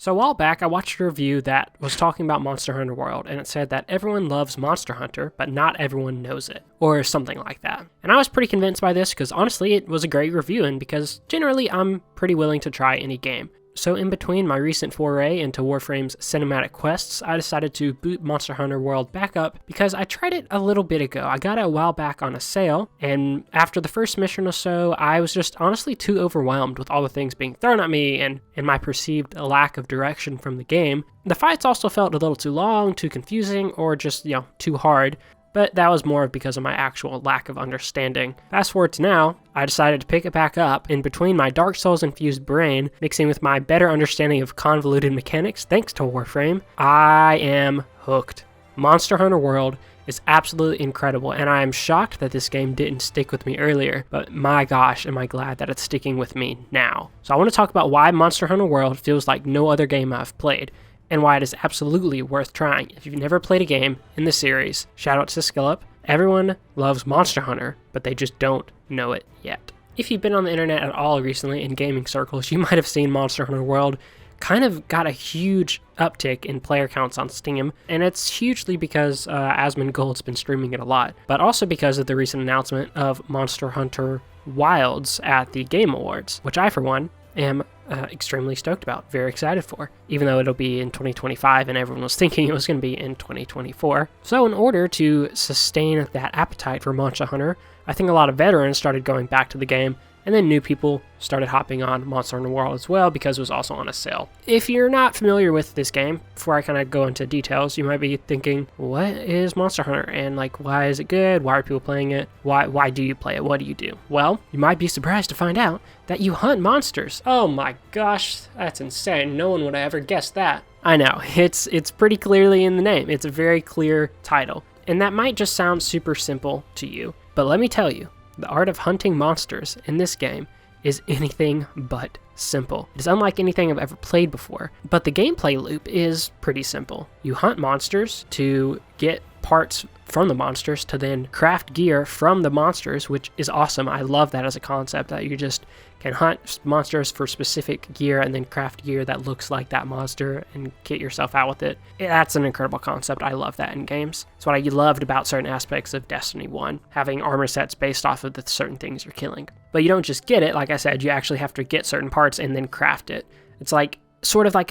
So a while back, I watched a review that was talking about Monster Hunter World, and it said that everyone loves Monster Hunter, but not everyone knows it, or something like that. And I was pretty convinced by this because honestly, it was a great review, and because generally I'm pretty willing to try any game. So in between my recent foray into Warframe's cinematic quests, I decided to boot Monster Hunter World back up because I tried it a little bit ago. I got it a while back on a sale, and after the first mission or so, I was just honestly too overwhelmed with all the things being thrown at me and my perceived lack of direction from the game. The fights also felt a little too long, too confusing, or just, too hard. But that was more because of my actual lack of understanding. Fast forward to now, I decided to pick it back up in between my Dark Souls-infused brain, mixing with my better understanding of convoluted mechanics thanks to Warframe. I am hooked. Monster Hunter World is absolutely incredible, and I am shocked that this game didn't stick with me earlier, but my gosh, am I glad that it's sticking with me now. So I want to talk about why Monster Hunter World feels like no other game I've played, and why it is absolutely worth trying. If you've never played a game in the series, shout out to Skillup. Everyone loves Monster Hunter, but they just don't know it yet. If you've been on the internet at all recently in gaming circles, you might have seen Monster Hunter World kind of got a huge uptick in player counts on Steam, and it's hugely because asmongold's been streaming it a lot, but also because of the recent announcement of Monster Hunter Wilds at the Game Awards, which I, for one, am extremely stoked about, very excited for, even though it'll be in 2025 and everyone was thinking it was going to be in 2024. So in order to sustain that appetite for Monster Hunter, I think a lot of veterans started going back to the game, and then new people started hopping on Monster Hunter World as well because it was also on a sale. If you're not familiar with this game, before I kind of go into details, you might be thinking, what is Monster Hunter? And why is it good? Why are people playing it? Why do you play it? What do you do? Well, you might be surprised to find out that you hunt monsters. Oh my gosh, that's insane. No one would have ever guessed that. I know, it's pretty clearly in the name. It's a very clear title. And that might just sound super simple to you, but let me tell you, the art of hunting monsters in this game is anything but simple. It is unlike anything I've ever played before, but the gameplay loop is pretty simple. You hunt monsters to get parts from the monsters to then craft gear from the monsters, which is awesome. I love that as a concept, that you just can hunt monsters for specific gear and then craft gear that looks like that monster and get yourself out with it. That's an incredible concept. I love that in games. It's what I loved about certain aspects of Destiny 1, having armor sets based off of the certain things you're killing. But you don't just get it, like I said, you actually have to get certain parts and then craft it. It's sort of like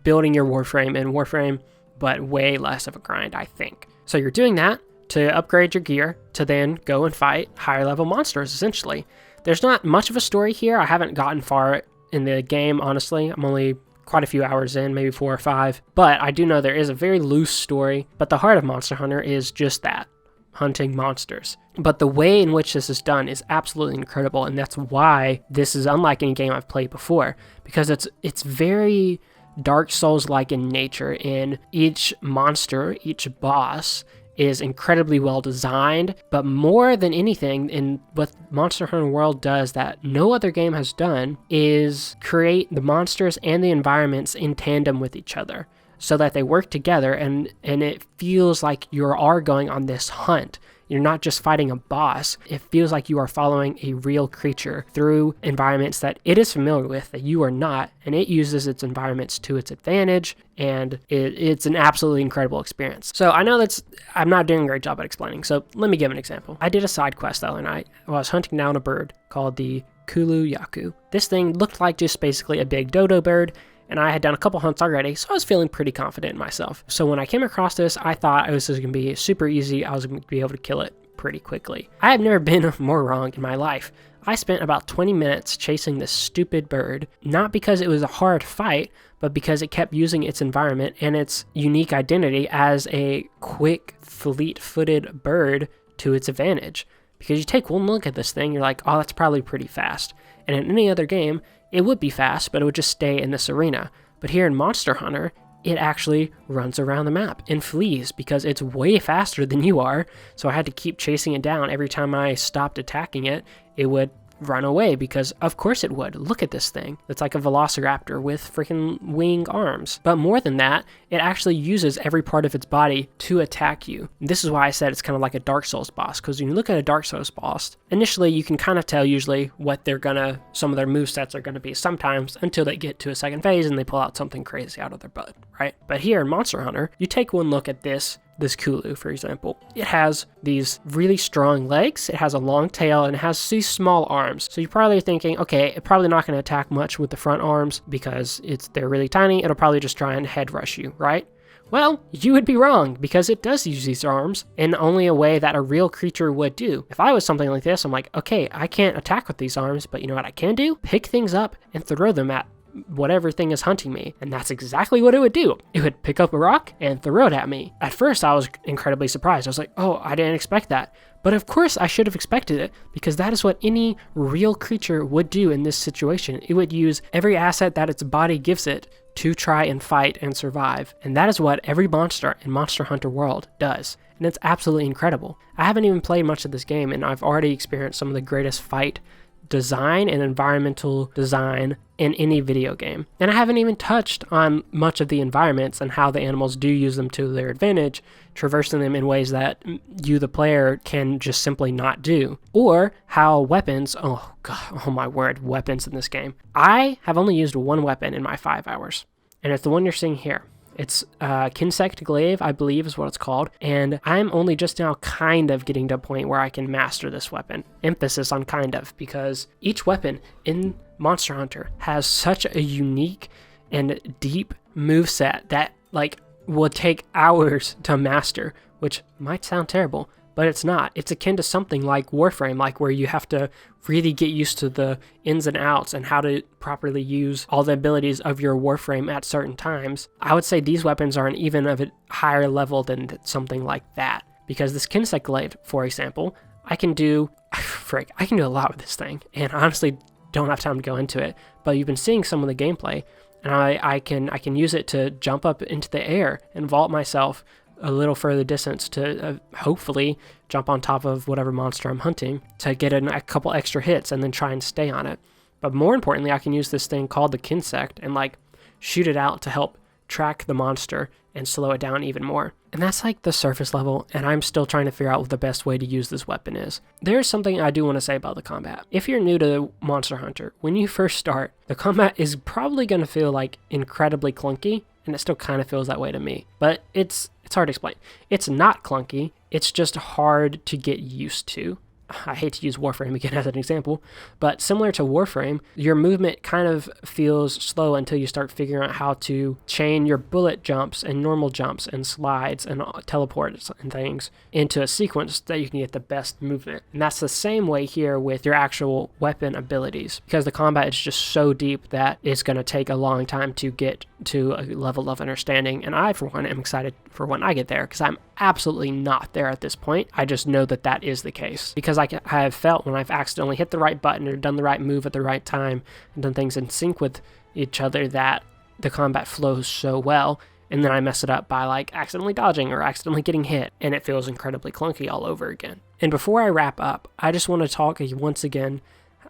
building your Warframe in Warframe, but way less of a grind, I think. So you're doing that to upgrade your gear to then go and fight higher level monsters, essentially. There's not much of a story here. I haven't gotten far in the game, honestly. I'm only quite a few hours in, maybe 4 or 5. But I do know there is a very loose story. But the heart of Monster Hunter is just that, hunting monsters. But the way in which this is done is absolutely incredible, and that's why this is unlike any game I've played before. Because it's very Dark Souls-like in nature, in each monster, each boss is incredibly well designed, but more than anything, in what Monster Hunter World does that no other game has done, is create the monsters and the environments in tandem with each other, so that they work together, and it feels like you are going on this hunt. You're not just fighting a boss. It feels like you are following a real creature through environments that it is familiar with, that you are not, and it uses its environments to its advantage, and it's an absolutely incredible experience. So I know I'm not doing a great job at explaining, so let me give an example. I did a side quest the other night. I was hunting down a bird called the Kulu Yaku. This thing looked like just basically a big dodo bird, and I had done a couple hunts already, so I was feeling pretty confident in myself. So when I came across this, I thought it was just going to be super easy. I was going to be able to kill it pretty quickly. I have never been more wrong in my life. I spent about 20 minutes chasing this stupid bird, not because it was a hard fight, but because it kept using its environment and its unique identity as a quick, fleet-footed bird to its advantage. Because you take one look at this thing, you're like, oh, that's probably pretty fast. And in any other game, it would be fast, but it would just stay in this arena. But here in Monster Hunter, it actually runs around the map and flees because it's way faster than you are. So I had to keep chasing it down. Every time I stopped attacking it, it would run away, because of course it would. Look at this thing. It's like a velociraptor with freaking wing arms. But more than that, it actually uses every part of its body to attack you. This is why I said it's kind of like a Dark Souls boss, because when you look at a Dark Souls boss, initially you can kind of tell usually what some of their movesets are gonna be sometimes, until they get to a second phase and they pull out something crazy out of their butt, right? But here in Monster Hunter, you take one look at this Kulu, for example. It has these really strong legs, it has a long tail, and it has these small arms. So you're probably thinking, okay, it's probably not going to attack much with the front arms because they're really tiny. It'll probably just try and head rush you, right? Well, you would be wrong, because it does use these arms in only a way that a real creature would do. If I was something like this, I'm like, okay, I can't attack with these arms, but you know what I can do? Pick things up and throw them at whatever thing is hunting me. And that's exactly what it would do. It would pick up a rock and throw it at me. At first, I was incredibly surprised. I was like, oh, I didn't expect that. But of course, I should have expected it, because that is what any real creature would do in this situation. It would use every asset that its body gives it to try and fight and survive. And that is what every monster in Monster Hunter World does. And it's absolutely incredible. I haven't even played much of this game, and I've already experienced some of the greatest fight design and environmental design in any video game. And I haven't even touched on much of the environments and how the animals do use them to their advantage, traversing them in ways that you, the player, can just simply not do. Or how weapons, oh god, oh my word, weapons in this game. I have only used one weapon in my 5 hours, and it's the one you're seeing here. It's Kinsect Glaive, I believe is what it's called, and I'm only just now kind of getting to a point where I can master this weapon. Emphasis on kind of, because each weapon in Monster Hunter has such a unique and deep moveset that will take hours to master, which might sound terrible, but it's not. It's akin to something like Warframe, where you have to really get used to the ins and outs and how to properly use all the abilities of your Warframe at certain times. I would say these weapons are even of a higher level than something like that, because this Kinsect Glaive, for example, I can do a lot with this thing, and I honestly don't have time to go into it, but you've been seeing some of the gameplay, and I can use it to jump up into the air and vault myself a little further distance to hopefully jump on top of whatever monster I'm hunting to get a couple extra hits and then try and stay on it. But more importantly, I can use this thing called the Kinsect and shoot it out to help track the monster and slow it down even more. And that's the surface level, and I'm still trying to figure out what the best way to use this weapon is. There's something I do want to say about the combat. If you're new to Monster Hunter, when you first start, the combat is probably going to feel incredibly clunky, and it still kind of feels that way to me. But it's hard to explain. It's not clunky, it's just hard to get used to. I hate to use Warframe again as an example, but similar to Warframe, your movement kind of feels slow until you start figuring out how to chain your bullet jumps and normal jumps and slides and teleports and things into a sequence that you can get the best movement. And that's the same way here with your actual weapon abilities, because the combat is just so deep that it's going to take a long time to get to a level of understanding. And I, for one, am excited for when I get there, because I'm absolutely not there at this point. I just know that that is the case, because I have felt when I've accidentally hit the right button or done the right move at the right time and done things in sync with each other that the combat flows so well, and then I mess it up by accidentally dodging or accidentally getting hit, and it feels incredibly clunky all over again. And before I wrap up, I just want to talk once again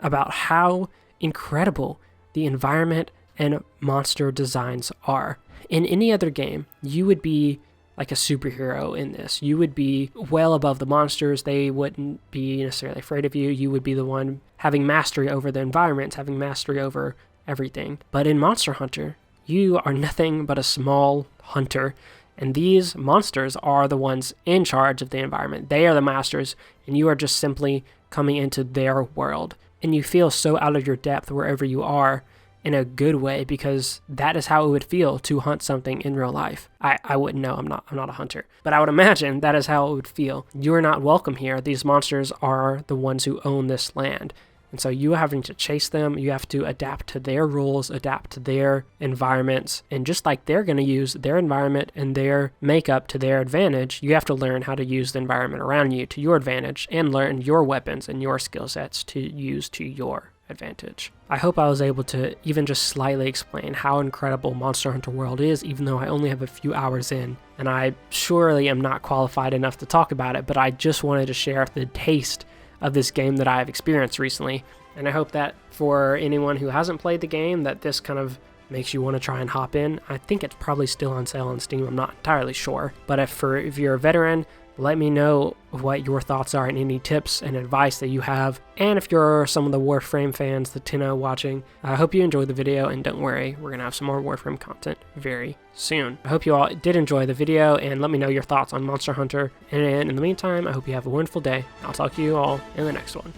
about how incredible the environment and monster designs are. In any other game, you would be like a superhero in this. You would be well above the monsters. They wouldn't be necessarily afraid of you. You would be the one having mastery over the environments, having mastery over everything. But in Monster Hunter, you are nothing but a small hunter, and these monsters are the ones in charge of the environment. They are the masters, and you are just simply coming into their world. And you feel so out of your depth wherever you are, in a good way, because that is how it would feel to hunt something in real life. I wouldn't know, I'm not a hunter, but I would imagine that is how it would feel. You're not welcome here. These monsters are the ones who own this land. And so you having to chase them, you have to adapt to their rules, adapt to their environments, and just like they're going to use their environment and their makeup to their advantage, you have to learn how to use the environment around you to your advantage and learn your weapons and your skill sets to use to your advantage. I hope I was able to even just slightly explain how incredible Monster Hunter World is, even though I only have a few hours in, and I surely am not qualified enough to talk about it, but I just wanted to share the taste of this game that I've experienced recently, And I hope that for anyone who hasn't played the game, that this kind of makes you want to try and hop in. I think it's probably still on sale on Steam. I'm not entirely sure. But if you're a veteran, let me know what your thoughts are and any tips and advice that you have. And if you're some of the Warframe fans, the 10 watching, I hope you enjoyed the video, and don't worry, we're going to have some more Warframe content very soon. I hope you all did enjoy the video, and let me know your thoughts on Monster Hunter. And in the meantime, I hope you have a wonderful day. I'll talk to you all in the next one.